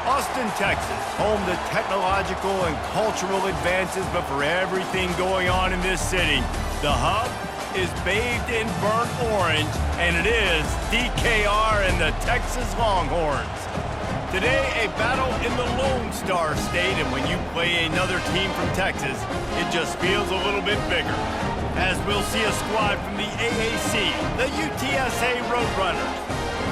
Austin, Texas, home to technological and cultural advances, but for everything going on in this city, the hub is bathed in burnt orange, and it is DKR and the Texas Longhorns. Today, a battle in the Lone Star State, and when you play another team from Texas, it just feels a little bit bigger. As we'll see a squad from the AAC, the UTSA Roadrunners,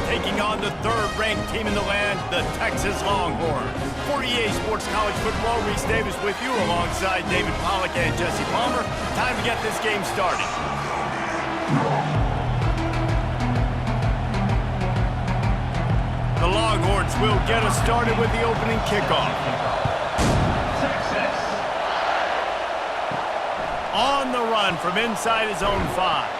taking on the third-ranked team in the land, the Texas Longhorns. For EA Sports College Football, Reese Davis with you alongside David Pollack and Jesse Palmer. Time to get this game started. The Longhorns will get us started with the opening kickoff. Texas. On the run from inside his own 5.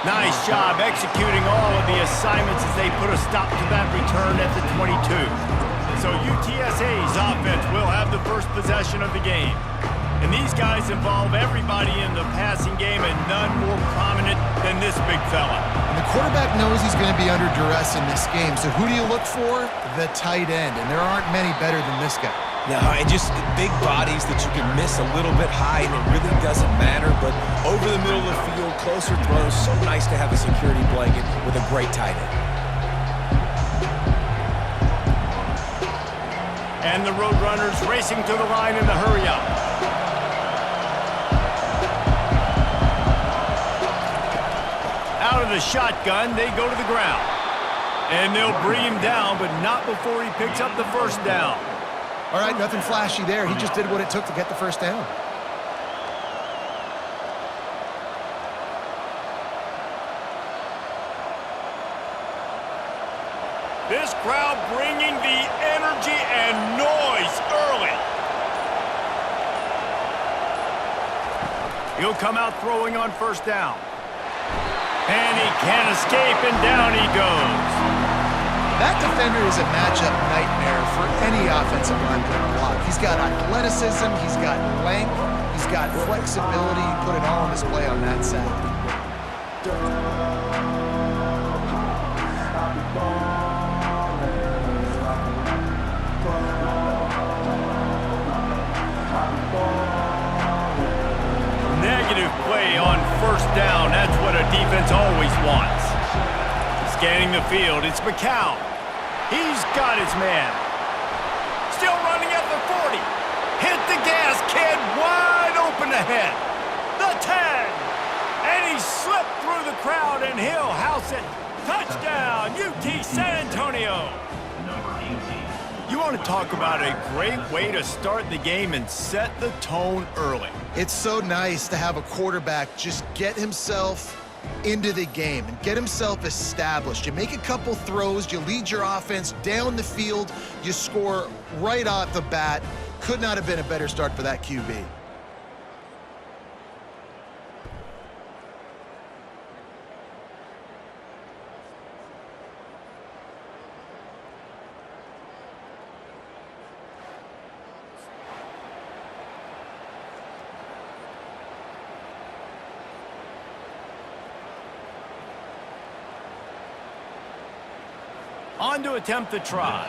Nice job executing all of the assignments as they put a stop to that return at the 22. So UTSA's offense will have the first possession of the game. And these guys involve everybody in the passing game, and none more prominent than this big fella. And the quarterback knows he's going to be under duress in this game. So who do you look for? The tight end. And there aren't many better than this guy. No, and just big bodies that you can miss a little bit high, and it really doesn't matter. But over the middle of the field, closer throws, so nice to have a security blanket with a great tight end. And the Roadrunners racing to the line in the hurry-up. Out of the shotgun, they go to the ground. And they'll bring him down, but not before he picks up the first down. All right, nothing flashy there. He just did what it took to get the first down. This crowd bringing the energy and noise early. He'll come out throwing on first down. And he can't escape, and down he goes. That defender is a matchup nightmare for any offensive lineman to block. He's got athleticism, he's got length, he's got flexibility. Put it all on display on that sack. Negative play on first down. That's what a defense always wants. Scanning the field, it's McCown. He's got his man. Still running at the 40. Hit the gas, kid. Wide open ahead. The 10. And he slipped through the crowd, and he'll house it. Touchdown, UT San Antonio. You want to talk about a great way to start the game and set the tone early. It's so nice to have a quarterback just get himself into the game and get himself established. You make a couple throws, you lead your offense down the field, you score right off the bat. Could not have been a better start for that QB. On to attempt the try.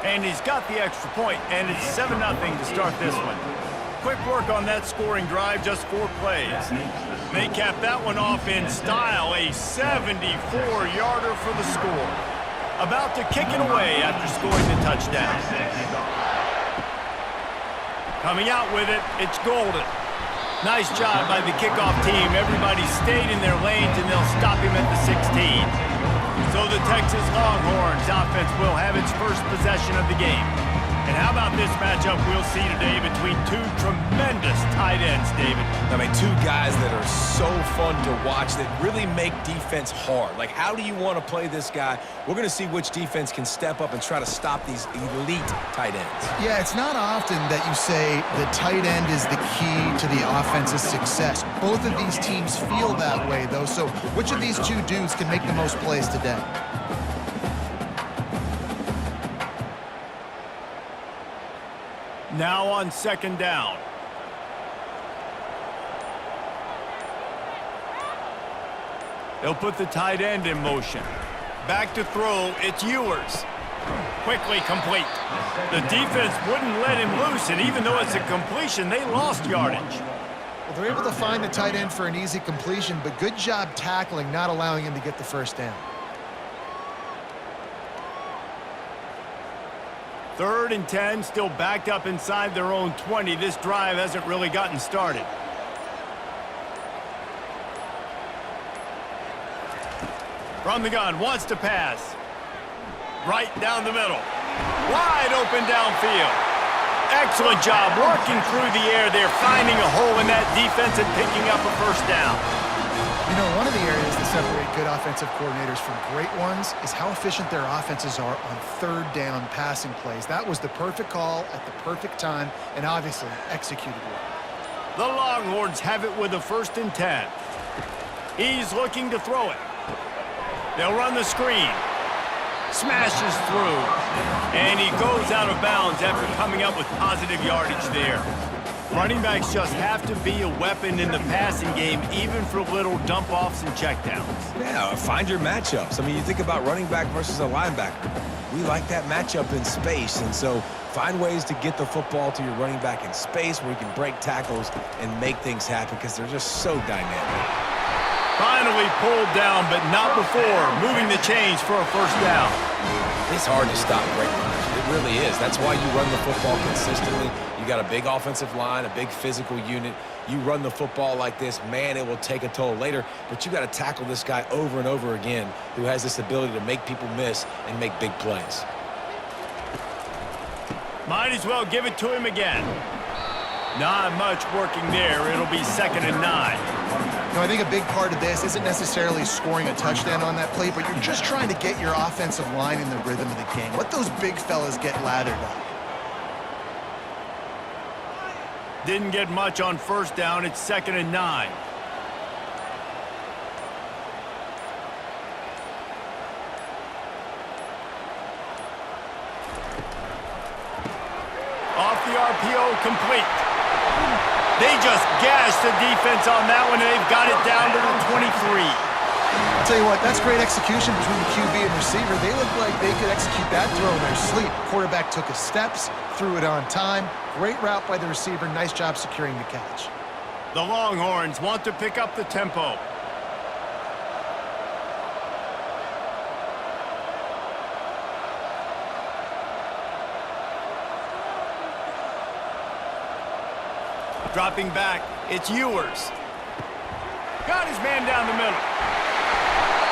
And he's got the extra point, and it's 7-0 to start this one. Quick work on that scoring drive, just 4 plays. They cap that one off in style, a 74-yarder for the score. About to kick it away after scoring the touchdown. Coming out with it, it's Golden. Nice job by the kickoff team. Everybody stayed in their lanes, and they'll stop him at the 16. So the Texas Longhorns offense will have its first possession of the game. And how about this matchup we'll see today between two tremendous tight ends, David? I mean, two guys that are so fun to watch that really make defense hard. Like, how do you want to play this guy? We're going to see which defense can step up and try to stop these elite tight ends. Yeah, it's not often that you say the tight end is the key to the offense's success. Both of these teams feel that way, though. So which of these two dudes can make the most plays today? Now on second down. They'll put the tight end in motion. Back to throw, it's Ewers. Quickly complete. The defense wouldn't let him loose, and even though it's a completion, they lost yardage. Well, they're able to find the tight end for an easy completion, but good job tackling, not allowing him to get the first down. 3rd and 10, still backed up inside their own 20. This drive hasn't really gotten started. From the gun, wants to pass. Right down the middle. Wide open downfield. Excellent job working through the air there, finding a hole in that defense and picking up a first down. You know, one of the areas that separate good offensive coordinators from great ones is how efficient their offenses are on 3rd down passing plays. That was the perfect call at the perfect time and obviously executed well. The Longhorns have it with a 1st and 10. He's looking to throw it. They'll run the screen. Smashes through. And he goes out of bounds after coming up with positive yardage there. Running backs just have to be a weapon in the passing game, even for little dump-offs and checkdowns. Yeah, find your matchups. I mean, you think about running back versus a linebacker. We like that matchup in space, and so find ways to get the football to your running back in space where you can break tackles and make things happen because they're just so dynamic. Finally pulled down, but not before moving the chains for a first down. It's hard to stop great runners. It really is. That's why you run the football consistently. You got a big offensive line, a big physical unit. You run the football like this, man, it will take a toll later, but you got to tackle this guy over and over again who has this ability to make people miss and make big plays. Might as well give it to him again. Not much working there. It'll be 2nd and 9. No, I think a big part of this isn't necessarily scoring a touchdown on that play, but you're just trying to get your offensive line in the rhythm of the game. Let those big fellas get lathered up. Didn't get much on 1st down. It's 2nd and 9. Off the RPO, complete. They just gashed the defense on that one, and they've got it down to the 23. I'll tell you what, that's great execution between the QB and receiver. They look like they could execute that throw in their sleep. Quarterback took his steps, threw it on time. Great route by the receiver. Nice job securing the catch. The Longhorns want to pick up the tempo. Dropping back, it's Ewers. Got his man down the middle.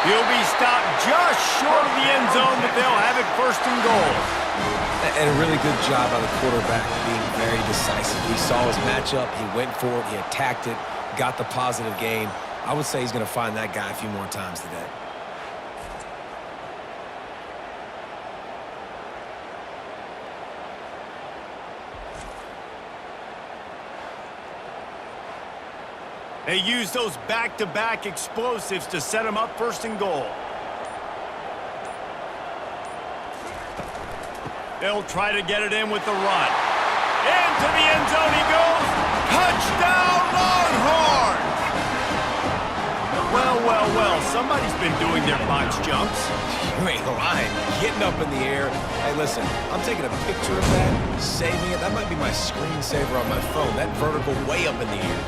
He'll be stopped just short of the end zone, but they'll have it 1st and goal. And a really good job by the quarterback being very decisive. He saw his matchup, he went for it, he attacked it, got the positive gain. I would say he's going to find that guy a few more times today. They use those back-to-back explosives to set them up 1st and goal. They'll try to get it in with the run. Into the end zone he goes. Touchdown, Longhorns! Well, somebody's been doing their box jumps. You ain't lying. Getting up in the air. Hey, listen, I'm taking a picture of that, saving it. That might be my screensaver on my phone. That vertical way up in the air.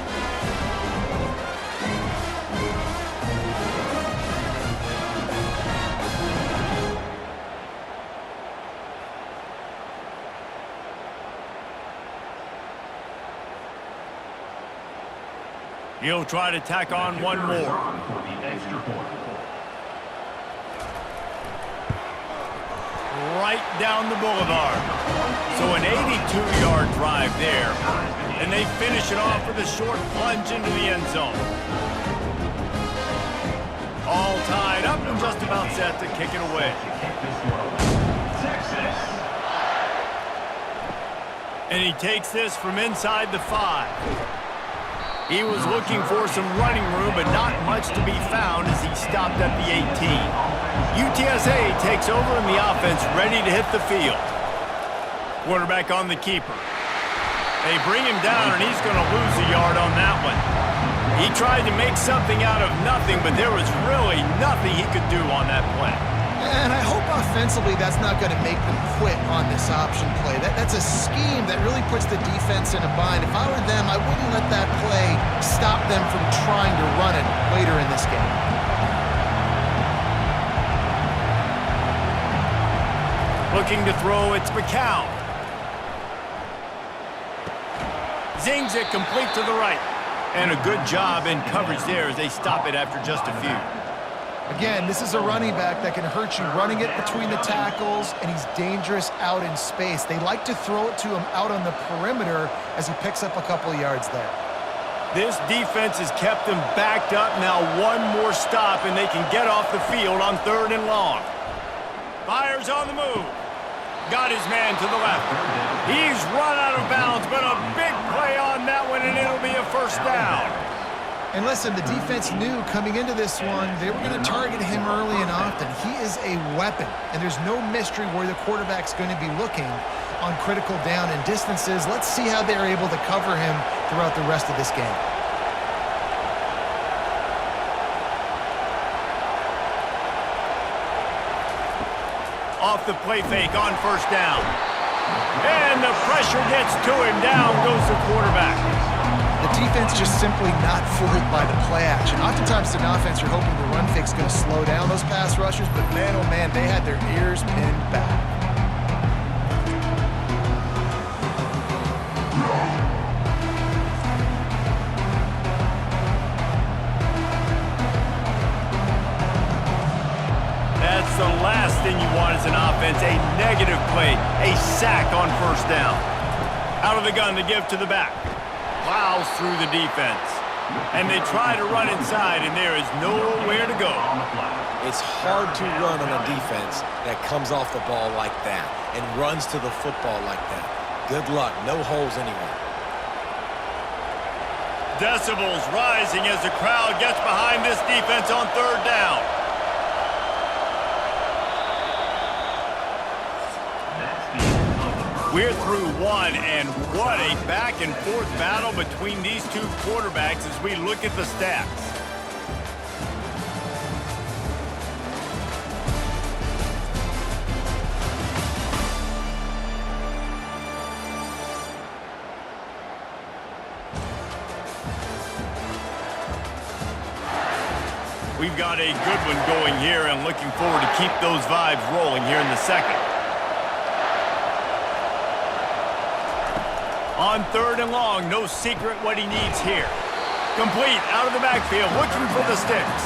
He'll try to tack on one more. Right down the boulevard. So an 82-yard drive there. And they finish it off with a short plunge into the end zone. All tied up and just about set to kick it away. And he takes this from inside the 5. He was looking for some running room, but not much to be found as he stopped at the 18. UTSA takes over in the offense, ready to hit the field. Quarterback on the keeper. They bring him down, and he's going to lose a yard on that one. He tried to make something out of nothing, but there was really nothing he could do on that play. And I hope offensively that's not going to make them quit on this option play. That's a scheme that really puts the defense in a bind. If I were them, I wouldn't let that play stop them from trying to run it later in this game. Looking to throw, it's McCown. Zings it complete to the right. And a good job in coverage there as they stop it after just a few. Again, this is a running back that can hurt you running it between the tackles, and he's dangerous out in space. They like to throw it to him out on the perimeter as he picks up a couple of yards there. This defense has kept them backed up. Now one more stop, and they can get off the field on 3rd and long. Fires on the move. Got his man to the left. He's run out of bounds, but a big play on that one, and it'll be a first down. And listen, the defense knew coming into this one, they were going to target him early and often. He is a weapon, and there's no mystery where the quarterback's going to be looking on critical down and distances. Let's see how they're able to cover him throughout the rest of this game. Off the play fake on 1st down. And the pressure gets to him. Down goes the quarterback. The defense just simply not fooled by the play action. Oftentimes in offense, you're hoping the run fake's going to slow down those pass rushers, but man, oh man, they had their ears pinned back. That's the last thing you want as an offense, a negative play, a sack on 1st down. Out of the gun to give to the back. Plows through the defense. And they try to run inside, and there is nowhere to go. It's hard to run on a defense that comes off the ball like that and runs to the football like that. Good luck. No holes anywhere. Decibels rising as the crowd gets behind this defense on 3rd down. We're through one, and what a back-and-forth battle between these two quarterbacks as we look at the stats. We've got a good one going here, and looking forward to keep those vibes rolling here in the second. On 3rd and long, no secret what he needs here. Complete, out of the backfield, looking for the sticks.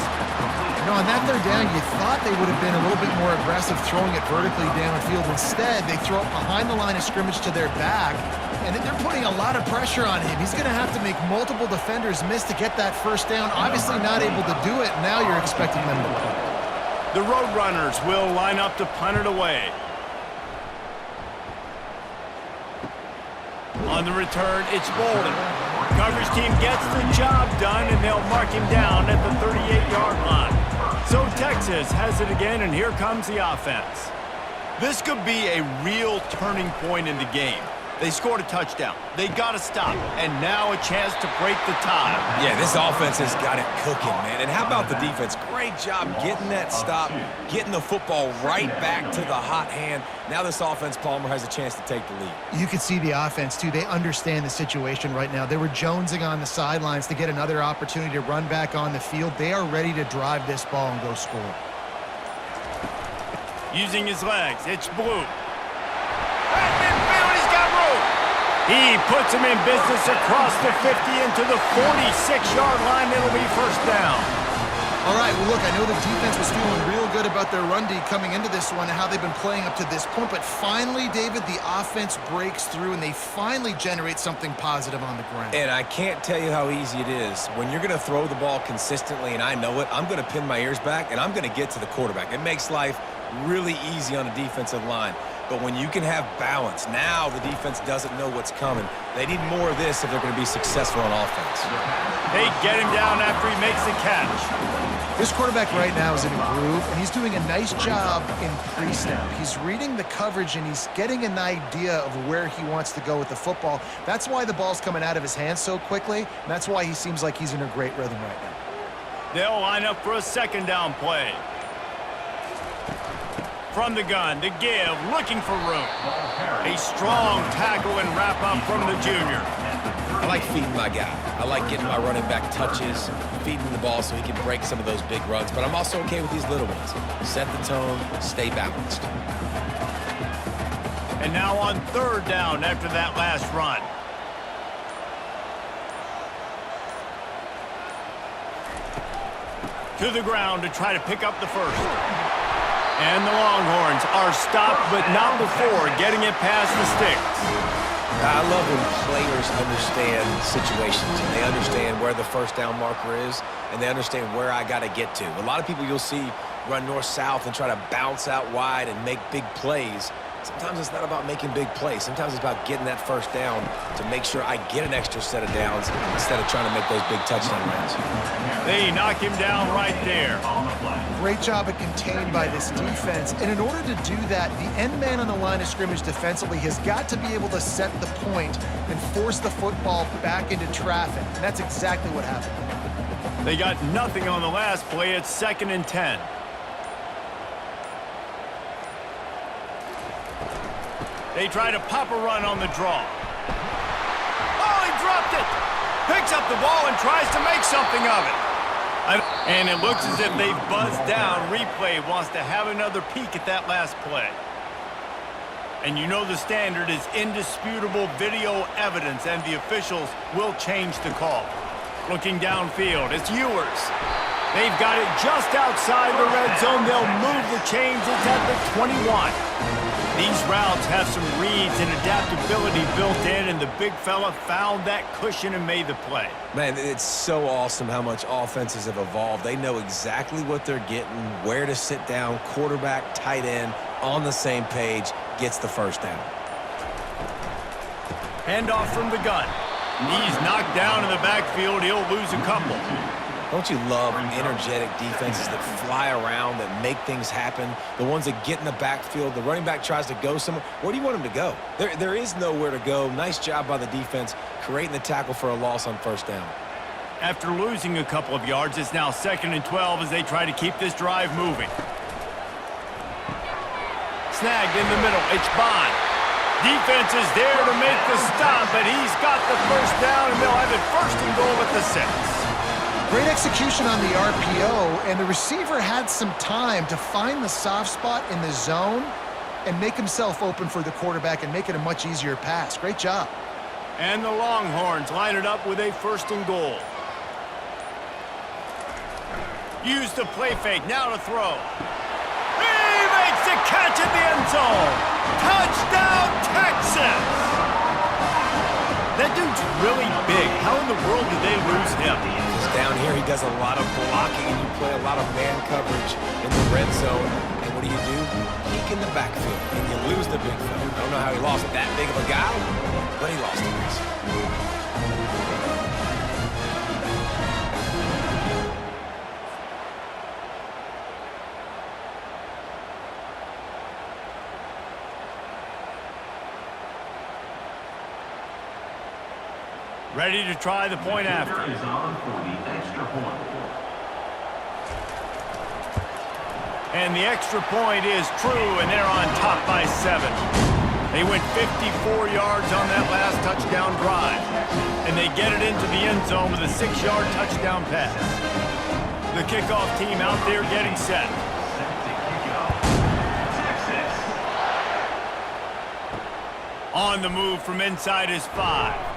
You know, on that 3rd down, you thought they would have been a little bit more aggressive throwing it vertically downfield. Instead, they throw it behind the line of scrimmage to their back, and they're putting a lot of pressure on him. He's going to have to make multiple defenders miss to get that 1st down. Obviously not able to do it. Now you're expecting them to punt. The Roadrunners will line up to punt it away. On the return, it's Bolden. Coverage team gets the job done, and they'll mark him down at the 38-yard line. So Texas has it again, and here comes the offense. This could be a real turning point in the game. They scored a touchdown. They got to stop, and now a chance to break the tie. Yeah, this offense has got it cooking, man. And how about the defense? Great job getting that stop, getting the football right back to the hot hand. Now this offense, Palmer, has a chance to take the lead. You can see the offense, too. They understand the situation right now. They were jonesing on the sidelines to get another opportunity to run back on the field. They are ready to drive this ball and go score. Using his legs, it's Blue. He puts him in business across the 50 into the 46-yard line. It'll be 1st down. All right, well, look, I know the defense was feeling real good about their run D coming into this one and how they've been playing up to this point, but finally, David, the offense breaks through and they finally generate something positive on the ground. And I can't tell you how easy it is. When you're going to throw the ball consistently, and I know it, I'm going to pin my ears back, and I'm going to get to the quarterback. It makes life really easy on the defensive line. But when you can have balance, now the defense doesn't know what's coming. They need more of this if they're going to be successful on offense. They get him down after he makes the catch. This quarterback right now is in a groove, and he's doing a nice job in pre-snap. He's reading the coverage, and he's getting an idea of where he wants to go with the football. That's why the ball's coming out of his hands so quickly, and that's why he seems like he's in a great rhythm right now. They'll line up for a second down play. From the gun, the give, looking for room. A strong tackle and wrap up from the junior. I like feeding my guy. I like getting my running back touches, feeding the ball so he can break some of those big runs. But I'm also okay with these little ones. Set the tone, stay balanced. And now on third down after that last run. To the ground to try to pick up the first. And the Longhorns are stopped, but not before getting it past the sticks. I love when players understand situations and they understand where the first down marker is and they understand where I got to get to. A lot of people you'll see run north-south and try to bounce out wide and make big plays. Sometimes it's not about making big plays. Sometimes it's about getting that first down to make sure I get an extra set of downs instead of trying to make those big touchdown runs. They knock him down right there. Great job at contained by this defense. And in order to do that, the end man on the line of scrimmage defensively has got to be able to set the point and force the football back into traffic. And that's exactly what happened. They got nothing on the last play. It's 2nd and 10. They try to pop a run on the draw. Oh, he dropped it! Picks up the ball and tries to make something of it. And it looks as if they've buzzed down. Replay wants to have another peek at that last play. And you know the standard is indisputable video evidence, and the officials will change the call. Looking downfield, it's Ewers. They've got it just outside the red zone. They'll move the chains. It's at the 21. These routes have some reads and adaptability built in, and the big fella found that cushion and made the play. Man, it's so awesome how much offenses have evolved. They know exactly what they're getting, where to sit down, quarterback, tight end, on the same page, gets the first down. Handoff from the gun. He's knocked down in the backfield. He'll lose a couple. Don't you love energetic defenses that fly around, that make things happen? The ones that get in the backfield, the running back tries to go somewhere. Where do you want him to go? There is nowhere to go. Nice job by the defense creating the tackle for a loss on first down. After losing a couple of yards, it's now 2nd and 12 as they try to keep this drive moving. Snagged in the middle. It's Bond. Defense is there to make the stop, but he's got the first down, and they'll have it 1st and goal at the 6. Great execution on the RPO, and the receiver had some time to find the soft spot in the zone and make himself open for the quarterback and make it a much easier pass. Great job. And the Longhorns line it up with a 1st and goal. Use the play fake, now to throw. He makes the catch in the end zone. Touchdown, Texas! That dude's really big. How in the world did they lose him? Down here, he does a lot of blocking, and you play a lot of man coverage in the red zone. And what do? Peek in the backfield, and you lose the big fella. I don't know how he lost that big of a guy, but he lost it. Ready to try the point after. And the extra point is true, and they're on top by 7. They went 54 yards on that last touchdown drive, and they get it into the end zone with a 6-yard touchdown pass. The kickoff team out there getting set. On the move from inside his 5.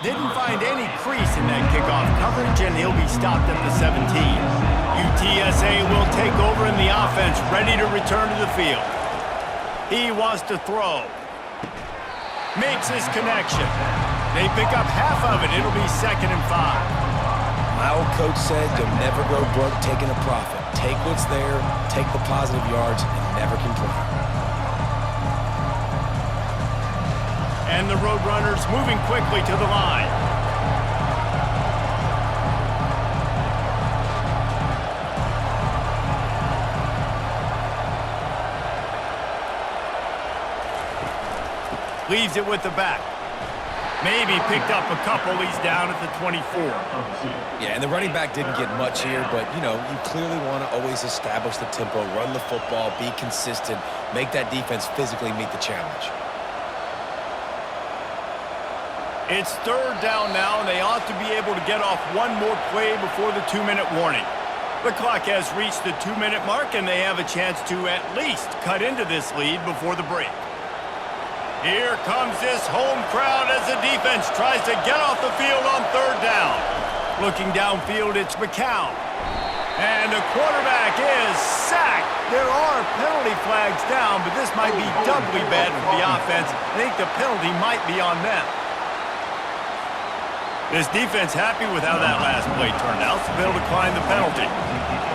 Didn't find any crease in that kickoff coverage, and he'll be stopped at the 17. UTSA will take over in the offense, ready to return to the field. He wants to throw. Makes his connection. They pick up half of it. It'll be 2nd and 5. My old coach said you'll never go broke taking a profit. Take what's there, take the positive yards, and never complain. And the Roadrunners moving quickly to the line. Leaves it with the back. Maybe picked up a couple. He's down at the 24. Yeah, and the running back didn't get much here, but, you know, you clearly want to always establish the tempo, run the football, be consistent, make that defense physically meet the challenge. It's third down now, and they ought to be able to get off one more play before the 2-minute warning. The clock has reached the 2-minute mark, and they have a chance to at least cut into this lead before the break. Here comes this home crowd as the defense tries to get off the field on third down. Looking downfield, it's McCown. And the quarterback is sacked. There are penalty flags down, but this might be doubly bad for the offense. I think the penalty might be on them. This defense happy with how that last play turned out, so they'll decline the penalty.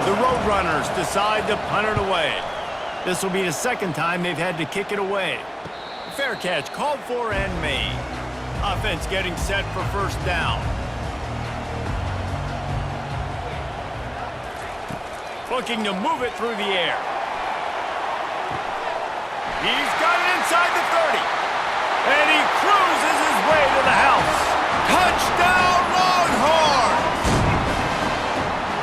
The Roadrunners decide to punt it away. This will be the second time they've had to kick it away. Fair catch called for and made. Offense getting set for first down. Looking to move it through the air. He's got it inside the 30. And he cruises his way to the house. Touchdown, Longhorns!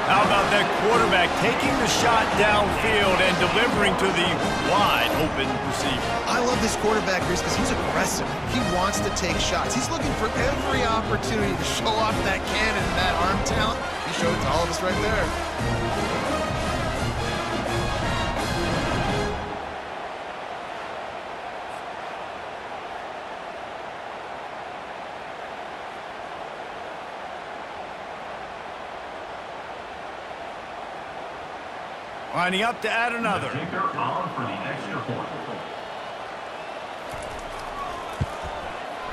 How about that quarterback taking the shot downfield and delivering to the wide-open receiver? I love this quarterback, Reese, because he's aggressive. He wants to take shots. He's looking for every opportunity to show off that cannon and that arm talent. He showed it to all of us right there. Lining up to add another.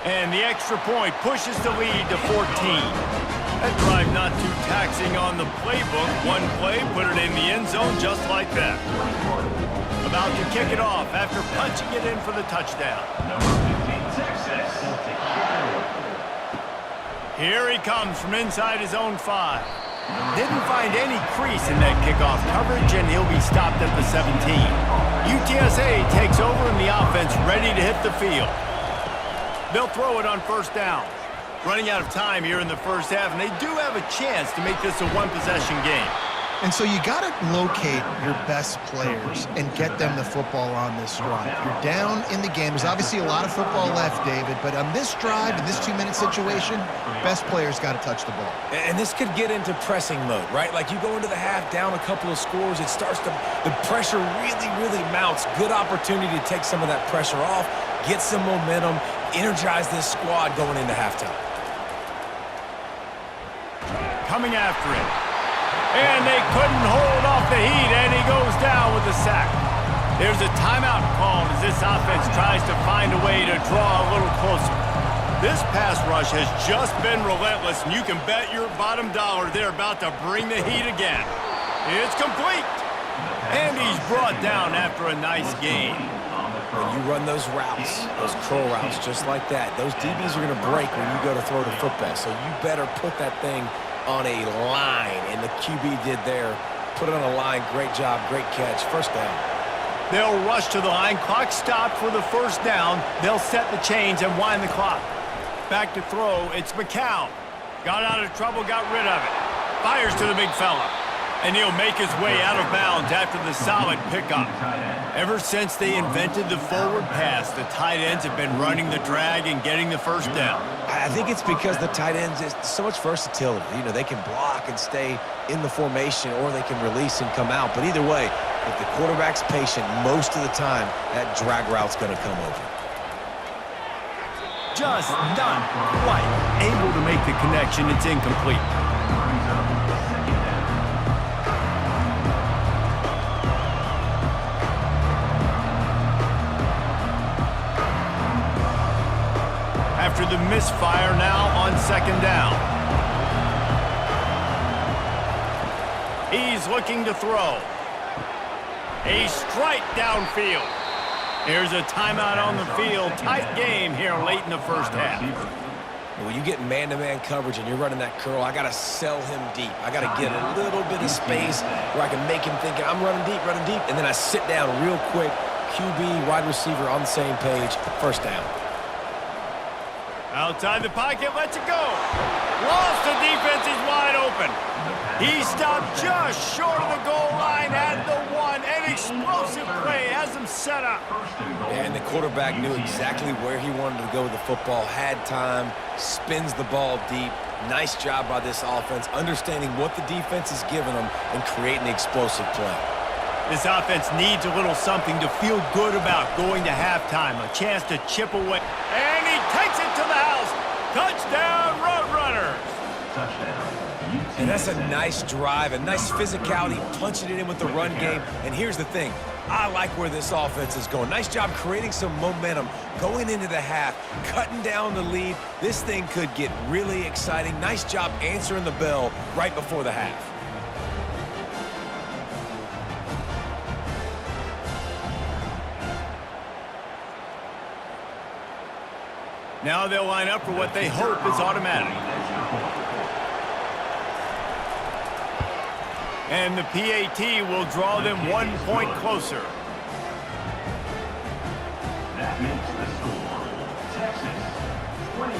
And the extra point pushes the lead to 14. That drive not too taxing on the playbook. One play, put it in the end zone just like that. About to kick it off after punching it in for the touchdown. Texas. Here he comes from inside his own 5. Didn't find any crease in that kickoff coverage, and he'll be stopped at the 17. UTSA takes over in the offense, ready to hit the field. They'll throw it on first down. Running out of time here in the first half, and they do have a chance to make this a one-possession game. And so you got to locate your best players and get them the football on this drive. You're down in the game. There's obviously a lot of football left, David, but on this drive, in this 2-minute situation, best players got to touch the ball. And this could get into pressing mode, right? Like you go into the half down a couple of scores, it starts to, the pressure really mounts. Good opportunity to take some of that pressure off, get some momentum, energize this squad going into halftime. Coming after him. And they couldn't hold off the heat, and he goes down with the sack. There's a timeout called as this offense tries to find a way to draw a little closer. This pass rush has just been relentless, and you can bet your bottom dollar they're about to bring the heat again. It's complete. And he's brought down after a nice game. When you run those routes, those curl routes just like that, those DBs are going to break when you go to throw the football. So you better put that thing on a line, and the QB did there. Put it on a line. Great job, great catch. First down. They'll rush to the line. Clock stopped for the first down. They'll set the chains and wind the clock. Back to throw. It's McCown. Got out of trouble, got rid of it. Fires to the big fella. And he'll make his way out of bounds after the solid pickup. Ever since they invented the forward pass, the tight ends have been running the drag and getting the first down. I think it's because the tight ends is so much versatility. You know, they can block and stay in the formation, or they can release and come out. But either way, if the quarterback's patient, most of the time, that drag route's going to come over. Just not quite able to make the connection. It's incomplete. After the misfire, now on second down. He's looking to throw. A strike downfield. Here's a timeout on the field. Tight game here late in the first half. When you get man-to-man coverage and you're running that curl, I got to sell him deep. I got to get a little bit of space where I can make him think I'm running deep, and then I sit down real quick. QB, wide receiver on the same page. First down. Outside the pocket, lets it go. Lost, the defense is wide open. He stopped just short of the goal line at the one. An explosive play has him set up. And the quarterback knew exactly where he wanted to go with the football, had time, spins the ball deep. Nice job by this offense, understanding what the defense is giving them and creating the explosive play. This offense needs a little something to feel good about going to halftime. A chance to chip away. And he takes it to the house. Touchdown, Roadrunners. Touchdown. And that's a nice drive, a nice physicality, punching it in with the run game. And here's the thing. I like where this offense is going. Nice job creating some momentum, going into the half, cutting down the lead. This thing could get really exciting. Nice job answering the bell right before the half. Now they'll line up for what they hope is automatic. And the PAT will draw them 1 point closer. That makes the score Texas 21,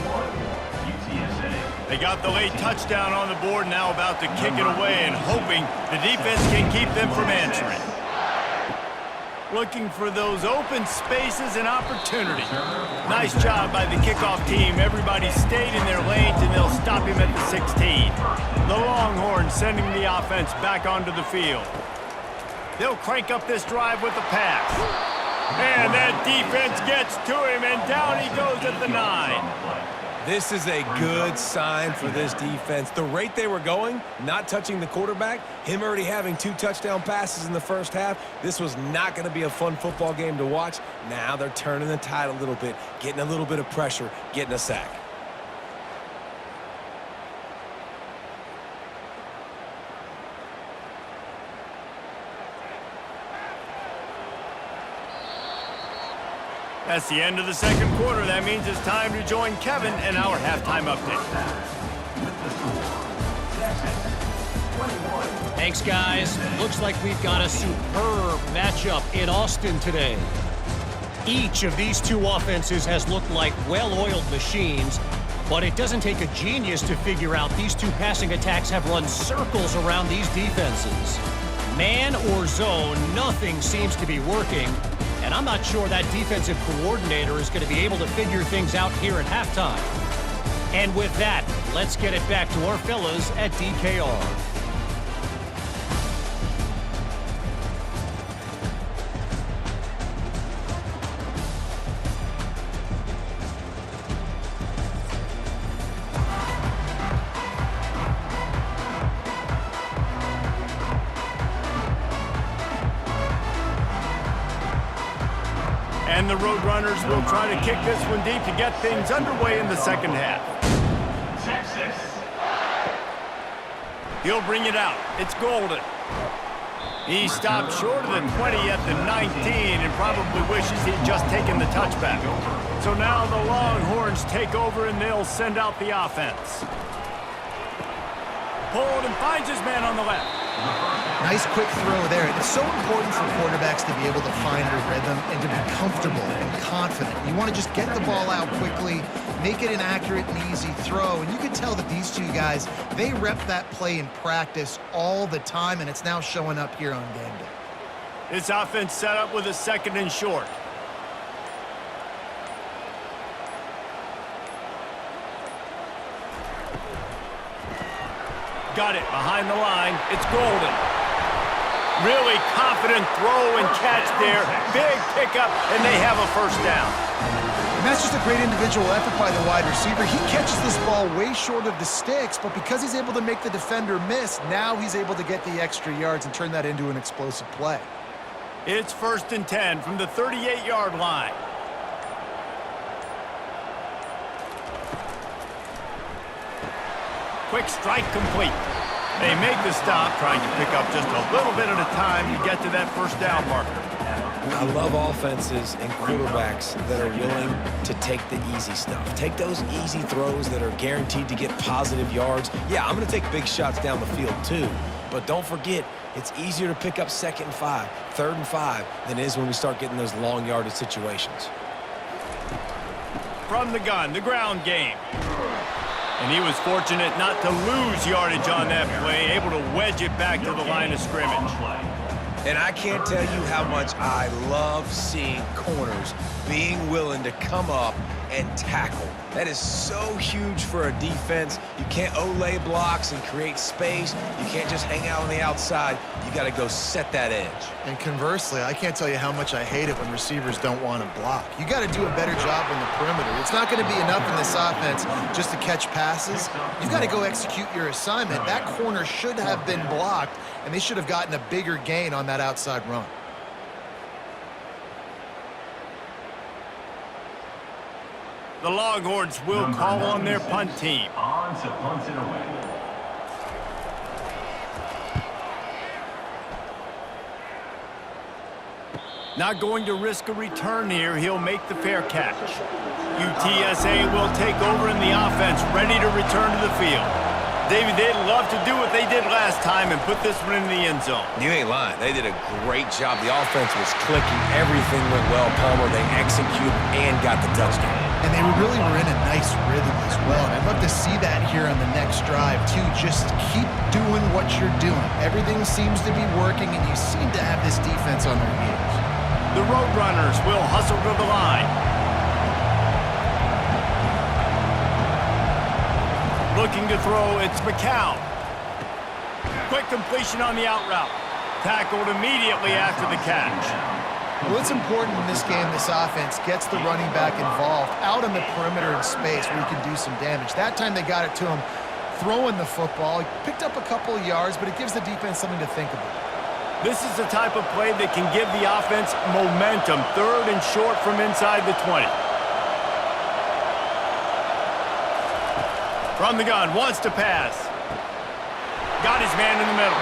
UTSA. They got the late touchdown on the board, now about to kick it away and hoping the defense can keep them from answering. Looking for those open spaces and opportunity. Nice job by the kickoff team. Everybody stayed in their lanes, and they'll stop him at the 16. The Longhorns sending the offense back onto the field. They'll crank up this drive with the pass. And that defense gets to him, and down he goes at the 9. This is a good sign for this defense. The rate they were going, not touching the quarterback, him already having 2 touchdown passes in the first half, this was not going to be a fun football game to watch. Now they're turning the tide a little bit, getting a little bit of pressure, getting a sack. That's the end of the second quarter. That means it's time to join Kevin in our halftime update. Thanks, guys. Looks like we've got a superb matchup in Austin today. Each of these two offenses has looked like well-oiled machines, but it doesn't take a genius to figure out these two passing attacks have run circles around these defenses. Man or zone, nothing seems to be working. And I'm not sure that defensive coordinator is going to be able to figure things out here at halftime. And with that, let's get it back to our fellas at DKR. And the Roadrunners will try to kick this one deep to get things underway in the second half. Texas. He'll bring it out. It's Golden. He stopped short of the 20 at the 19 and probably wishes he'd just taken the touchback. So now the Longhorns take over and they'll send out the offense. Pulled and finds his man on the left. Nice quick throw there. It's so important for quarterbacks to be able to find a rhythm and to be comfortable and confident. You want to just get the ball out quickly, make it an accurate and easy throw. And you can tell that these two guys, they rep that play in practice all the time, and it's now showing up here on game day. This offense set up with a 2nd and short. Got it behind the line. It's Golden. Really confident throw and catch there. Big pickup, and they have a first down. And that's just a great individual effort by the wide receiver. He catches this ball way short of the sticks, but because he's able to make the defender miss, now he's able to get the extra yards and turn that into an explosive play. It's 1st and 10 from the 38-yard line. Quick strike complete. They make the stop, trying to pick up just a little bit at a time to get to that first down marker. I love offenses and quarterbacks that are willing to take the easy stuff. Take those easy throws that are guaranteed to get positive yards. Yeah, I'm going to take big shots down the field too. But don't forget, it's easier to pick up 2nd and 5, 3rd and 5 than it is when we start getting those long yardage situations. From the gun, the ground game. And he was fortunate not to lose yardage on that play, able to wedge it back to the line of scrimmage. And I can't tell you how much I love seeing corners being willing to come up and tackle. That is so huge for a defense. You can't olay blocks and create space. You can't just hang out on the outside. You got to go set that edge. And conversely, I can't tell you how much I hate it when receivers don't want to block. You got to do a better job on the perimeter. It's not going to be enough in this offense just to catch passes. You got to go execute your assignment. That corner should have been blocked, and they should have gotten a bigger gain on that outside run. The Longhorns will call on their punt team. On to punt it away. Not going to risk a return here. He'll make the fair catch. UTSA will take over in the offense, ready to return to the field. David, they'd love to do what they did last time and put this one in the end zone. You ain't lying. They did a great job. The offense was clicking. Everything went well, Palmer. They executed and got the touchdown. And they really were in a nice rhythm as well. And I'd love to see that here on the next drive, too. Just keep doing what you're doing. Everything seems to be working, and you seem to have this defense on their heels. The Roadrunners will hustle to the line. Looking to throw, it's McCown. Quick completion on the out route. Tackled immediately after the catch. Well, it's important in this game this offense gets the running back involved out on the perimeter in space where he can do some damage. That time they got it to him throwing the football. He picked up a couple of yards, but it gives the defense something to think about. This is the type of play that can give the offense momentum. Third and short from inside the 20. From the gun, wants to pass. Got his man in the middle.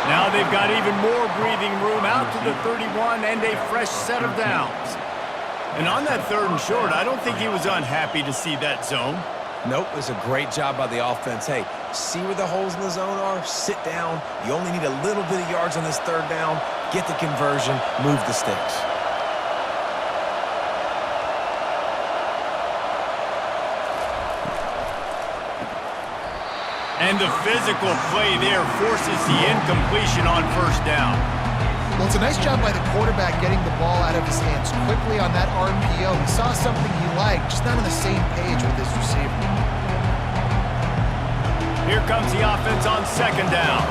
Now they've got even more breathing room out to the 31 and a fresh set of downs. And on that third and short, I don't think he was unhappy to see that zone. Nope, it was a great job by the offense. Hey, see where the holes in the zone are? Sit down. You only need a little bit of yards on this third down. Get the conversion, move the sticks. And the physical play there forces the incompletion on first down. Well, it's a nice job by the quarterback getting the ball out of his hands quickly on that RPO. He saw something he liked, just not on the same page with his receiver. Here comes the offense on second down.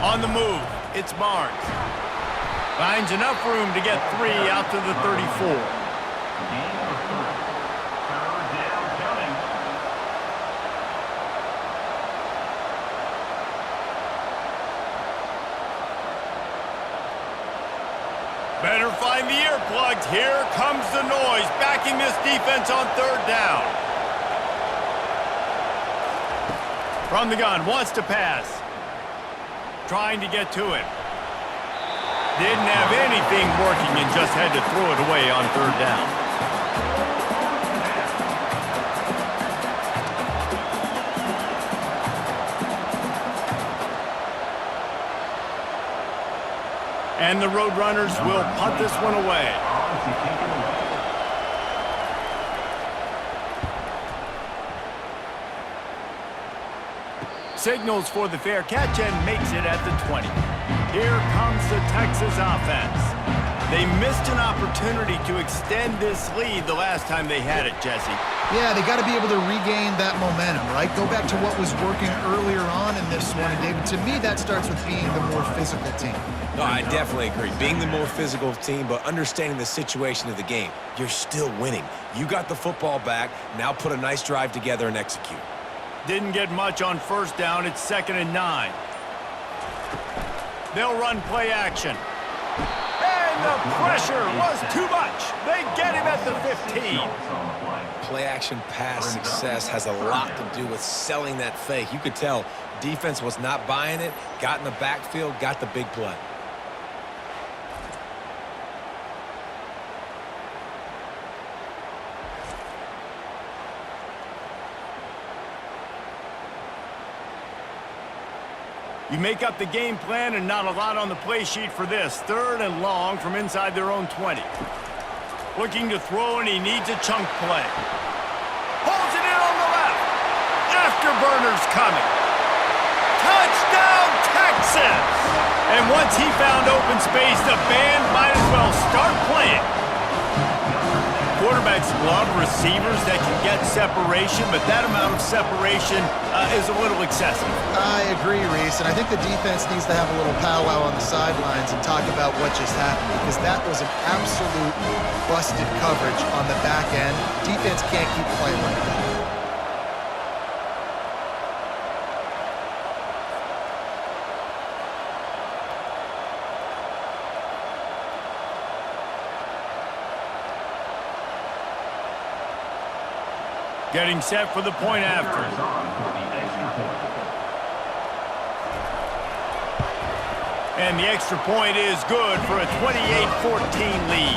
On the move, it's Barnes. Finds enough room to get 3 out to the 34. Better find the earplugs. Here comes the noise, backing this defense on third down. From the gun, wants to pass. Trying to get to him. Didn't have anything working and just had to throw it away on third down. And the Roadrunners will punt this one away. Signals for the fair catch and makes it at the 20. Here comes the Texas offense. They missed an opportunity to extend this lead the last time they had it, Jesse. Yeah, they got to be able to regain that momentum, right? Go back to what was working earlier on in this one. And David, to me, that starts with being the more physical team. No, I definitely agree. Being the more physical team, but understanding the situation of the game. You're still winning. You got the football back. Now put a nice drive together and execute. Didn't get much on first down. It's 2nd and 9. They'll run play action. And the pressure was too much. They get him at the 15. Play action pass success has a lot to do with selling that fake. You could tell defense was not buying it, got in the backfield, got the big play. You make up the game plan and not a lot on the play sheet for this. 3rd and long from inside their own 20. Looking to throw, and he needs a chunk play. Pulls it in on the left. Afterburner's coming. Touchdown, Texas! And once he found open space, the band might as well start playing. Quarterbacks love receivers that can get separation, but that amount of separation is a little excessive. I agree, Reese, and I think the defense needs to have a little powwow on the sidelines and talk about what just happened, because that was an absolute busted coverage on the back end. Defense can't keep playing like that. Getting set for the point after. And the extra point is good for a 28-14 lead.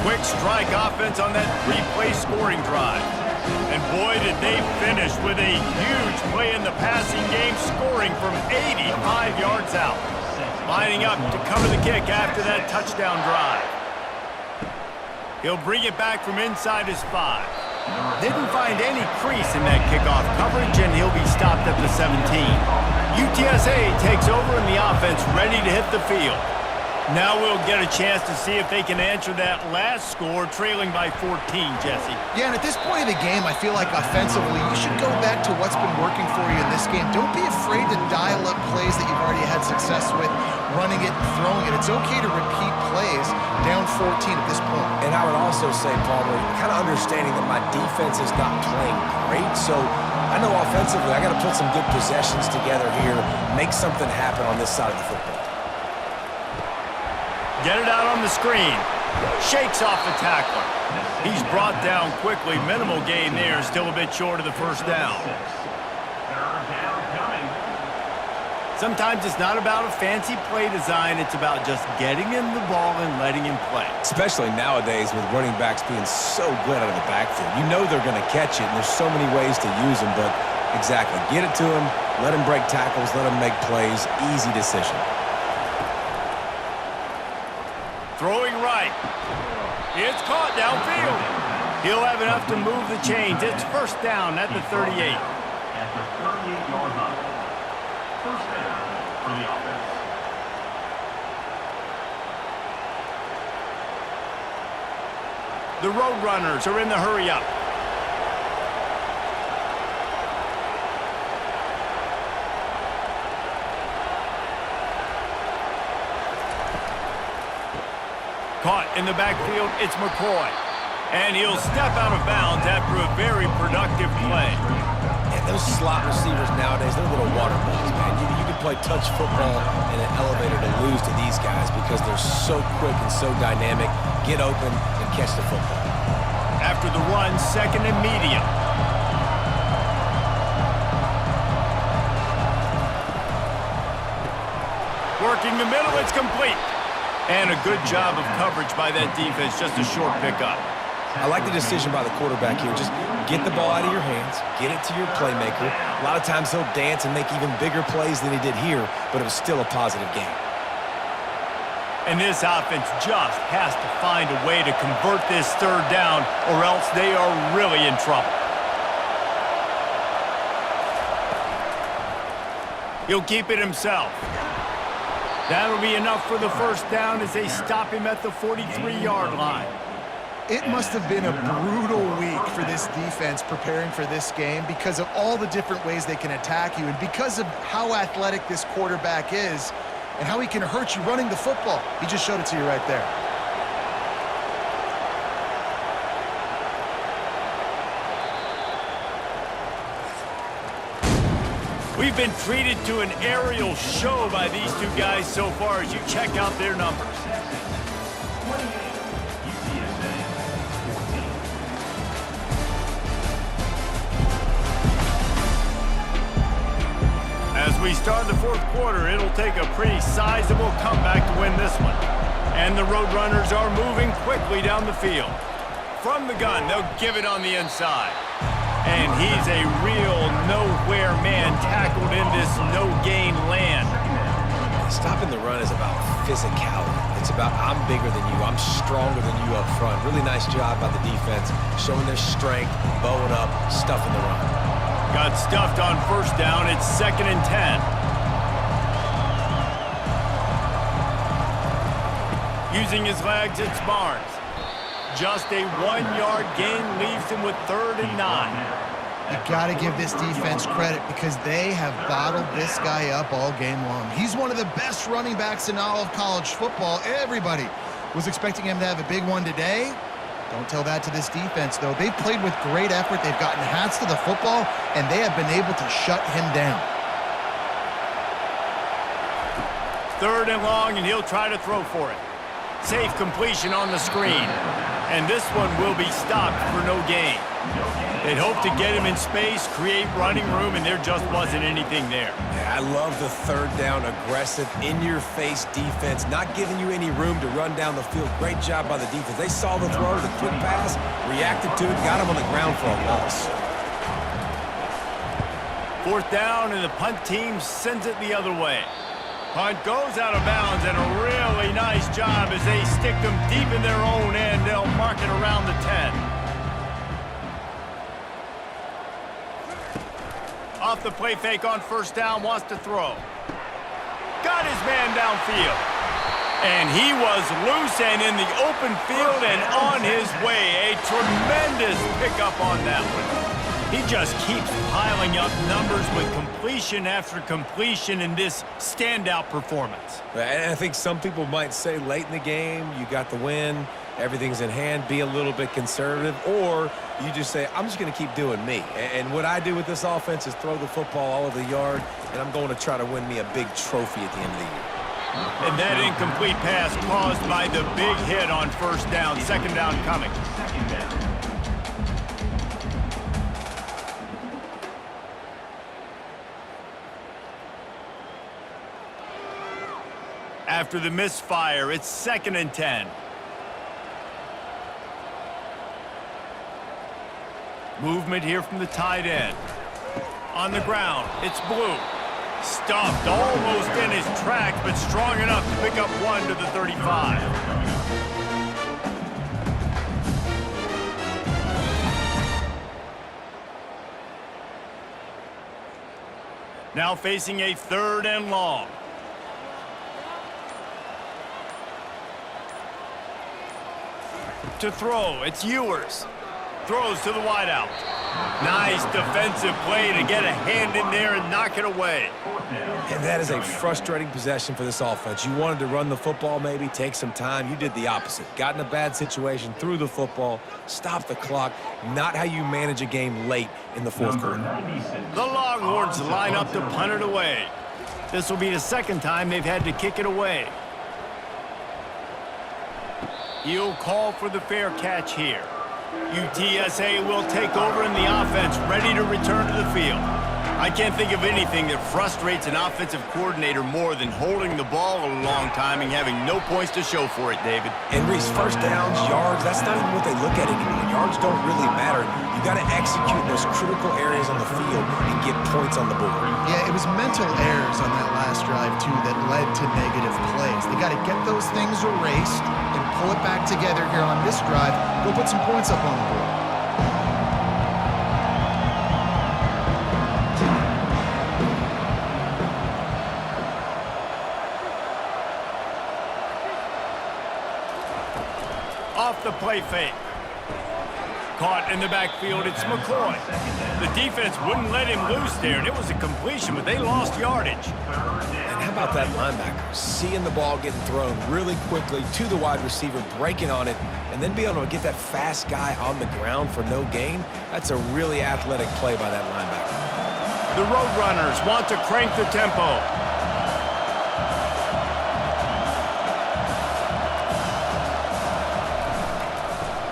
Quick strike offense on that three-play scoring drive. And boy, did they finish with a huge play in the passing game, scoring from 85 yards out. Lining up to cover the kick after that touchdown drive. He'll bring it back from inside his 5. Didn't find any crease in that kickoff coverage, and he'll be stopped at the 17. UTSA takes over in the offense, ready to hit the field. Now we'll get a chance to see if they can answer that last score, trailing by 14, Jesse. Yeah, and at this point of the game, I feel like offensively, you should go back to what's been working for you in this game. Don't be afraid to dial up plays that you've already had success with, running it and throwing it. It's okay to repeat plays down 14 at this point. And I would also say, Palmer, kind of understanding that my defense is not playing great, so I know offensively I got to put some good possessions together here, make something happen on this side of the football. Get it out on the screen. Shakes off the tackler. He's brought down quickly. Minimal gain there, still a bit short of the first down. Sometimes it's not about a fancy play design. It's about just getting him the ball and letting him play. Especially nowadays with running backs being so good out of the backfield. You know they're going to catch it, and there's so many ways to use them, but exactly. Get it to him, let him break tackles, let him make plays. Easy decision. Throwing right. It's caught downfield. He'll have enough to move the chains. It's first down at the 38. At the 38-yard line. First down for the offense. The Roadrunners are in the hurry-up. Caught in the backfield, it's McCoy. And he'll step out of bounds after a very productive play. And those slot receivers nowadays, they're little water balls, man. You can play touch football in an elevator to lose to these guys because they're so quick and so dynamic. Get open and catch the football. After the run, second and medium. Working the middle, it's complete. And a good job of coverage by that defense, just a short pickup. I like the decision by the quarterback here. Just get the ball out of your hands, get it to your playmaker. A lot of times he'll dance and make even bigger plays than he did here, but it was still a positive game. And this offense just has to find a way to convert this third down, or else they are really in trouble. He'll keep it himself. That'll be enough for the first down as they stop him at the 43-yard line. It must have been a brutal week for this defense preparing for this game because of all the different ways they can attack you and because of how athletic this quarterback is and how he can hurt you running the football. He just showed it to you right there. We've been treated to an aerial show by these two guys so far as you check out their numbers. As we start the fourth quarter, it'll take a pretty sizable comeback to win this one. And the Roadrunners are moving quickly down the field. From the gun, they'll give it on the inside. And he's a real nowhere man tackled in this no-gain land. Stopping the run is about physicality. It's about I'm bigger than you, I'm stronger than you up front. Really nice job by the defense, showing their strength, bowing up, stuffing the run. Got stuffed on first down. It's 2nd and 10. Using his legs, it's Barnes. Just a 1-yard gain leaves him with 3rd and 9. You got to give this defense credit because they have bottled this guy up all game long. He's one of the best running backs in all of college football. Everybody was expecting him to have a big one today. Don't tell that to this defense, though. They've played with great effort. They've gotten hats to the football, and they have been able to shut him down. 3rd and long, and he'll try to throw for it. Safe completion on the screen. And this one will be stopped for no gain. They'd hope to get him in space, create running room, and there just wasn't anything there. Yeah, I love the 3rd down, aggressive, in-your-face defense, not giving you any room to run down the field. Great job by the defense. They saw the throw, the quick pass, reacted to it, got him on the ground for a loss. 4th down, and the punt team sends it the other way. Punt goes out of bounds, and a really nice job as they stick them deep in their own end. They'll mark it around the 10. Off the play fake on first down, wants to throw. Got his man downfield. And he was loose and in the open field and on his way. A tremendous pickup on that one. He just keeps piling up numbers with completion after completion in this standout performance. And I think some people might say late in the game, you got the win, everything's in hand, be a little bit conservative, or you just say, I'm just going to keep doing me. And what I do with this offense is throw the football all over the yard, and I'm going to try to win me a big trophy at the end of the year. And that incomplete pass caused by the big hit on first down. 2nd down coming. After the misfire, it's 2nd and 10. Movement here from the tight end. On the ground, it's Blue. Stuffed almost in his tracks, but strong enough to pick up 1 to the 35. Now facing a 3rd and long. To throw, it's Ewers. Throws to the wideout. Nice defensive play to get a hand in there and knock it away. And that is a frustrating possession for this offense. You wanted to run the football, maybe take some time. You did the opposite. Got in a bad situation, threw the football, stopped the clock. Not how you manage a game late in the 4th quarter. The Longhorns line up to punt it away. This will be the 2nd time they've had to kick it away. He'll call for the fair catch here. UTSA will take over in the offense, ready to return to the field. I can't think of anything that frustrates an offensive coordinator more than holding the ball a long time and having no points to show for it, David. And Reese, first downs, yards, that's not even what they look at anymore. Yards don't really matter. You got to execute those critical areas on the field and get points on the board. Yeah, it was mental errors on that last drive, too, that led to negative plays. They got to get those things erased and pull it back together here on this drive. Go put some points up on the board. Off the play fake. Caught in the backfield, it's McCoy. The defense wouldn't let him loose there, and it was a completion, but they lost yardage. And how about that linebacker? Seeing the ball getting thrown really quickly to the wide receiver, breaking on it, and then being able to get that fast guy on the ground for no gain. That's a really athletic play by that linebacker. The Roadrunners want to crank the tempo.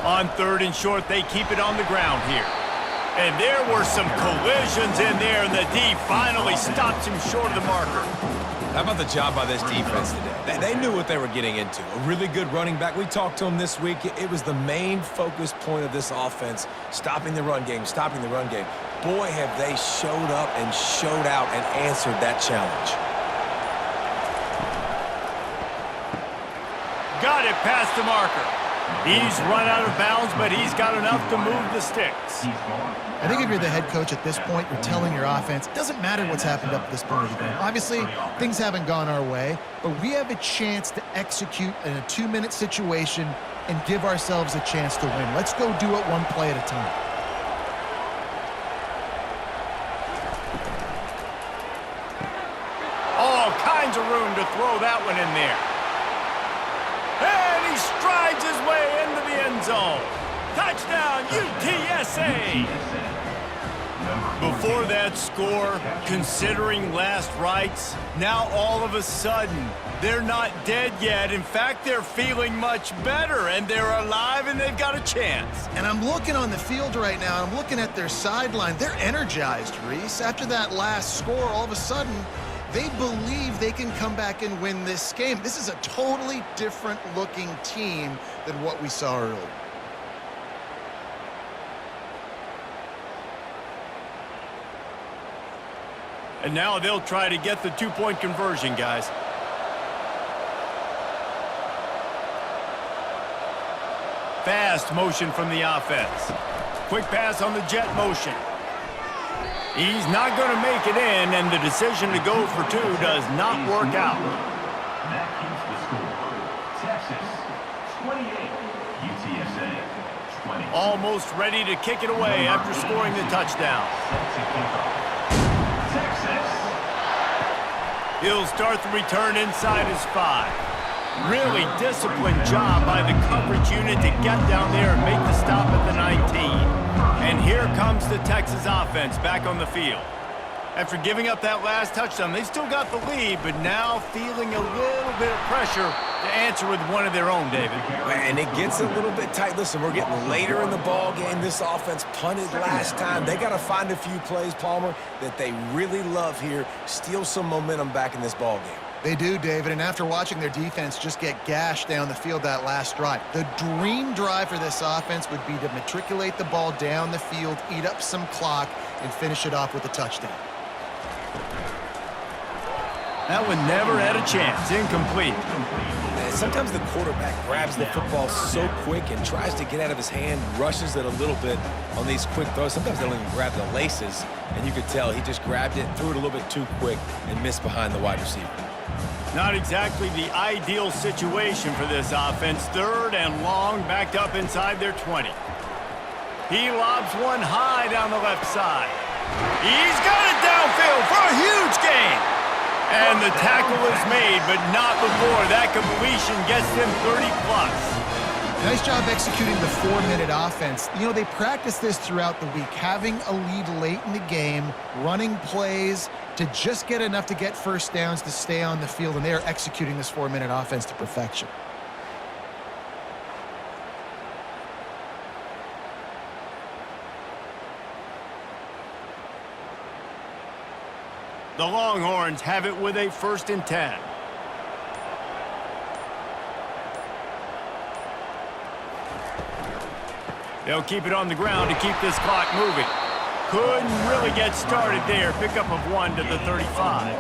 On 3rd and short, they keep it on the ground here. And there were some collisions in there, and the D finally stops him short of the marker. How about the job by this defense today? They knew what they were getting into. A really good running back. We talked to him this week. It was the main focus point of this offense, stopping the run game, stopping the run game. Boy, have they showed up and showed out and answered that challenge. Got it past the marker. He's run out of bounds, but he's got enough to move the sticks. I think if you're the head coach at this point, you're telling your offense, it doesn't matter what's happened up to this point of the game. Obviously, things haven't gone our way, but we have a chance to execute in a 2-minute situation and give ourselves a chance to win. Let's go do it one play at a time. All kinds of room to throw that one in there. And he strides his way into the end zone. Touchdown, UTSA! Before that score, considering last rites, now all of a sudden, they're not dead yet. In fact, they're feeling much better, and they're alive, and they've got a chance. And I'm looking on the field right now, and I'm looking at their sideline. They're energized, Reese. After that last score, all of a sudden, they believe they can come back and win this game. This is a totally different-looking team than what we saw earlier. And now they'll try to get the two-point conversion, guys. Fast motion from the offense. Quick pass on the jet motion. He's not going to make it in, and the decision to go for two does not work out. That keeps the score. Texas 28, UTSA 20. Almost ready to kick it away after scoring the touchdown. Texas. He'll start the return inside his 5. Really disciplined job by the coverage unit to get down there and make the stop at the 19. And here comes the Texas offense back on the field. After giving up that last touchdown, they still got the lead, but now feeling a little bit of pressure to answer with one of their own, David. And it gets a little bit tight. Listen, we're getting later in the ball game. This offense punted last time. They got to find a few plays, Palmer, that they really love here. Steal some momentum back in this ball game. They do, David, and after watching their defense just get gashed down the field that last drive, the dream drive for this offense would be to matriculate the ball down the field, eat up some clock, and finish it off with a touchdown. That one never had a chance. Incomplete. Sometimes the quarterback grabs the football so quick and tries to get out of his hand, rushes it a little bit on these quick throws. Sometimes they don't even grab the laces, and you could tell he just grabbed it, threw it a little bit too quick, and missed behind the wide receiver. Not exactly the ideal situation for this offense. 3rd and long, backed up inside their 20. He lobs one high down the left side. He's got it downfield for a huge gain. And the tackle is made, but not before that completion gets them 30+. Nice job executing the 4-minute offense. You know, they practice this throughout the week, having a lead late in the game, running plays to just get enough to get first downs to stay on the field, and they are executing this 4-minute offense to perfection. The Longhorns have it with a 1st and 10. They'll keep it on the ground to keep this clock moving. Couldn't really get started there. Pickup of 1 to the 35.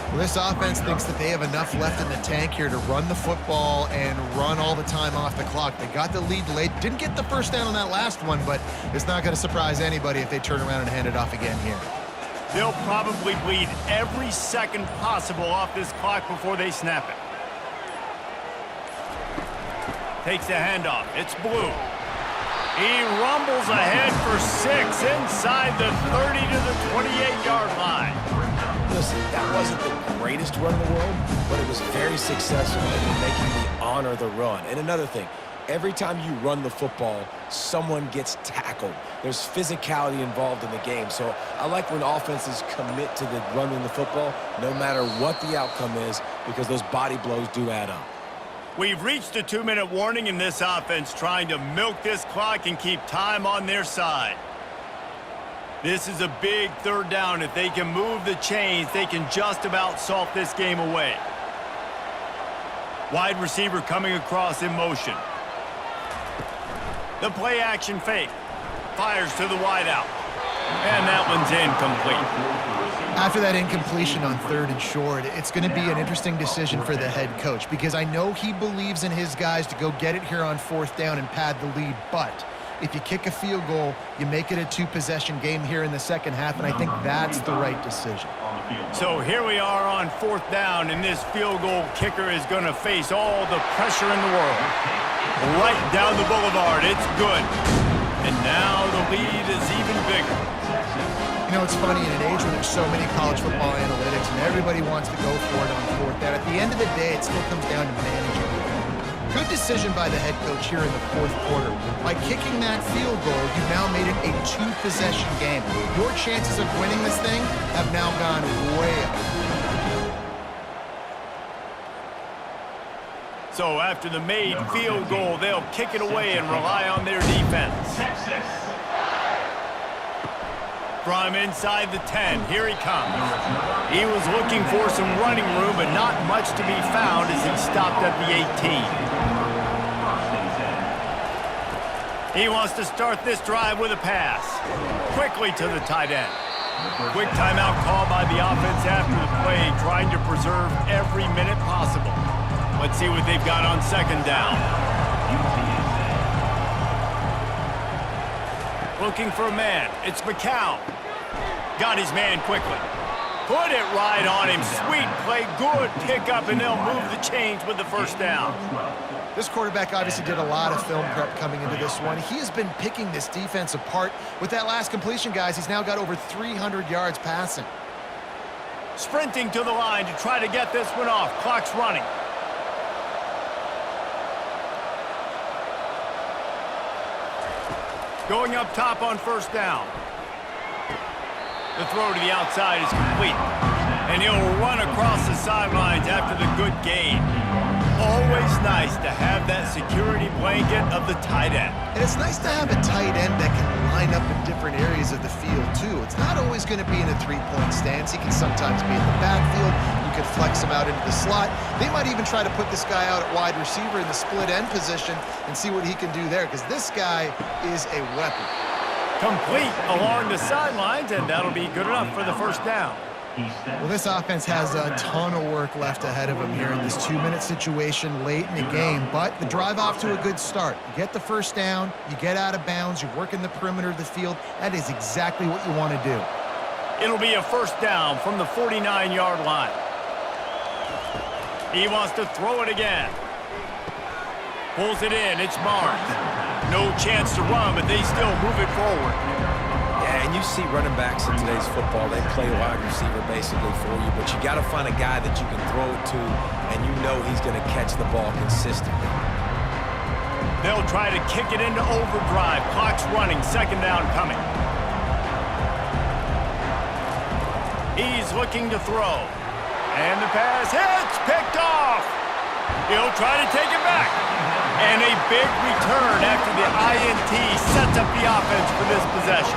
Well, this offense thinks that they have enough left in the tank here to run the football and run all the time off the clock. They got the lead late. Didn't get the first down on that last one, but it's not going to surprise anybody if they turn around and hand it off again here. They'll probably bleed every second possible off this clock before they snap it. Takes the handoff. It's Blue. He rumbles ahead for 6 inside the 30 to the 28-yard line. Listen, that wasn't the greatest run in the world, but it was very successful in making me honor the run. And another thing, every time you run the football, someone gets tackled. There's physicality involved in the game. So I like when offenses commit to the running the football, no matter what the outcome is, because those body blows do add up. We've reached a 2-minute warning in this offense, trying to milk this clock and keep time on their side. This is a big 3rd down. If they can move the chains, they can just about salt this game away. Wide receiver coming across in motion. The play action fake. Fires to the wideout. And that one's incomplete. After that incompletion on 3rd and short, it's going to be an interesting decision for the head coach because I know he believes in his guys to go get it here on 4th down and pad the lead, but if you kick a field goal, you make it a 2-possession game here in the second half, and I think that's the right decision. So here we are on 4th down, and this field goal kicker is going to face all the pressure in the world. Right down the boulevard, it's good. And now the lead is even bigger. You know, it's funny, in an age where there's so many college football analytics and everybody wants to go for it on 4th down, at the end of the day, it still comes down to managing. Good decision by the head coach here in the 4th quarter. By kicking that field goal, you've now made it a 2-possession game. Your chances of winning this thing have now gone way up. So after the made field goal, they'll kick it away and rely on their defense. Texas. From inside the 10, here he comes. He was looking for some running room, but not much to be found as he stopped at the 18. He wants to start this drive with a pass. Quickly to the tight end. Quick timeout call by the offense after the play, trying to preserve every minute possible. Let's see what they've got on 2nd down. Looking for a man. It's McCown. Got his man quickly. Put it right on him. Sweet play. Good pickup, and they'll move the chains with the 1st down. This quarterback obviously did a lot of film prep coming into this one. He has been picking this defense apart. With that last completion, guys, he's now got over 300 yards passing. Sprinting to the line to try to get this one off. Clock's running. Going up top on 1st down. The throw to the outside is complete. And he'll run across the sidelines after the good gain. Always nice to have that security blanket of the tight end. And it's nice to have a tight end that can line up in different areas of the field, too. It's not always going to be in a 3-point stance. He can sometimes be in the backfield. You could flex him out into the slot. They might even try to put this guy out at wide receiver in the split end position and see what he can do there, because this guy is a weapon. Complete along the sidelines, and that'll be good enough for the 1st down. Well, this offense has a ton of work left ahead of them here in this 2-minute situation late in the game, but the drive off to a good start. You get the 1st down, you get out of bounds, you work in the perimeter of the field. That is exactly what you want to do. It'll be a 1st down from the 49-yard line. He wants to throw it again. Pulls it in, it's Barnes. No chance to run, but they still move it forward. Yeah, and you see running backs in today's football, they play wide receiver basically for you, but you got to find a guy that you can throw it to, and you know he's going to catch the ball consistently. They'll try to kick it into overdrive. Clock's running, 2nd down coming. He's looking to throw. And the pass hits, picked off. He'll try to take it back. And a big return after the INT sets up the offense for this possession.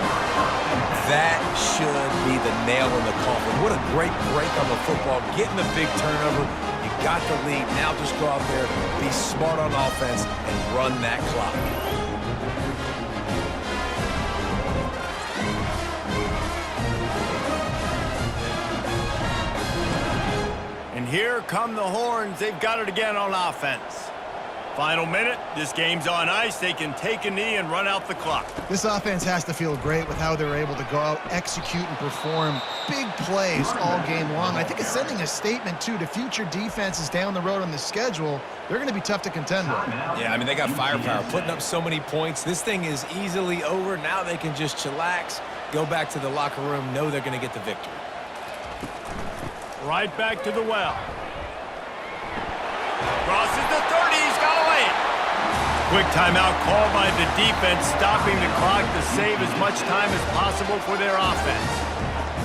That should be the nail in the coffin. What a great break on the football. Getting the big turnover. You got the lead. Now just go out there, be smart on offense, and run that clock. And here come the Horns. They've got it again on offense. Final minute. This game's on ice. They can take a knee and run out the clock. This offense has to feel great with how they're able to go out, execute, and perform big plays all game long. I think it's sending a statement, too, to future defenses down the road on the schedule. They're going to be tough to contend with. Yeah, I mean, they got firepower, putting up so many points. This thing is easily over. Now they can just chillax, go back to the locker room, know they're going to get the victory. Right back to the well. Crosses the 30, he's got away. Quick timeout called by the defense, stopping the clock to save as much time as possible for their offense.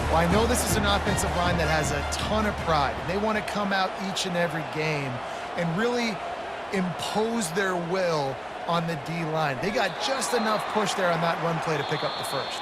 Well, I know this is an offensive line that has a ton of pride. They want to come out each and every game and really impose their will on the D-line. They got just enough push there on that run play to pick up the 1st.